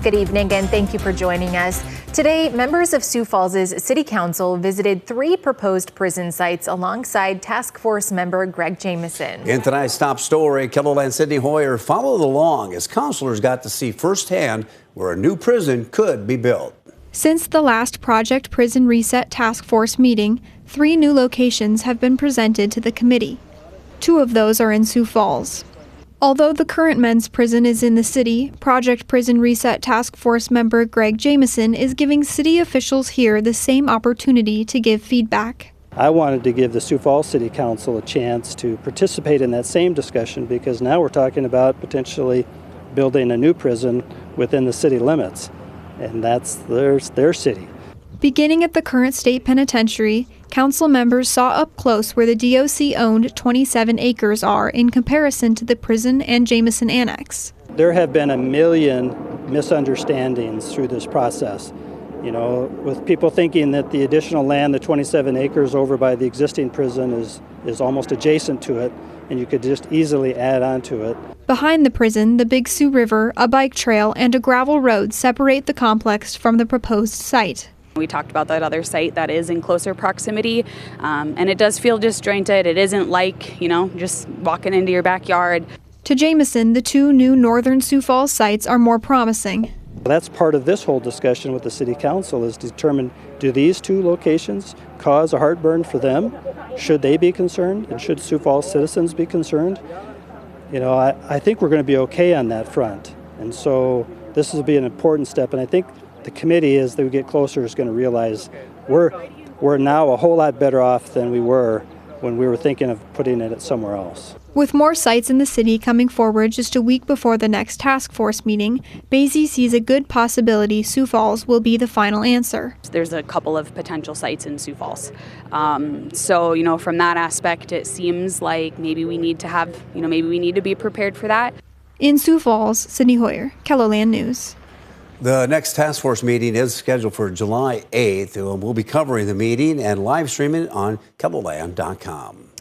Good evening and thank you for joining us. Today, members of Sioux Falls' City Council visited 3 proposed prison sites alongside Task Force member Greg Jamison. In tonight's top story, KELOLAND's Sydney Hoyer followed along as councilors got to see firsthand where a new prison could be built. Since the last Project Prison Reset Task Force meeting, 3 new locations have been presented to the committee. 2 of those are in Sioux Falls. Although the current men's prison is in the city, Project Prison Reset Task Force member Greg Jamison is giving city officials here the same opportunity to give feedback. I wanted to give the Sioux Falls City Council a chance to participate in that same discussion because now we're talking about potentially building a new prison within the city limits, and that's their city. Beginning at the current state penitentiary, council members saw up close where the DOC-owned 27 acres are in comparison to the prison and Jamison Annex. There have been a million misunderstandings through this process. You know, with people thinking that the additional land, the 27 acres over by the existing prison is almost adjacent to it, and you could just easily add on to it. Behind the prison, the Big Sioux River, a bike trail, and a gravel road separate the complex from the proposed site. We talked about that other site that is in closer proximity, and it does feel disjointed. It isn't like, just walking into your backyard. To Jamison, the 2 new northern Sioux Falls sites are more promising. That's part of this whole discussion with the City Council is to determine, do these 2 locations cause a heartburn for them? Should they be concerned? And should Sioux Falls citizens be concerned? I think we're going to be okay on that front. And so this will be an important step, and I think the committee, as they get closer, is going to realize we're now a whole lot better off than we were when we were thinking of putting it somewhere else. With more sites in the city coming forward just a week before the next task force meeting, Basie sees a good possibility Sioux Falls will be the final answer. There's a couple of potential sites in Sioux Falls. So, from that aspect, it seems like maybe we need to be prepared for that. In Sioux Falls, Sydney Hoyer, KELOLAND News. The next task force meeting is scheduled for July 8th. We'll be covering the meeting and live streaming on KELOLAND.com.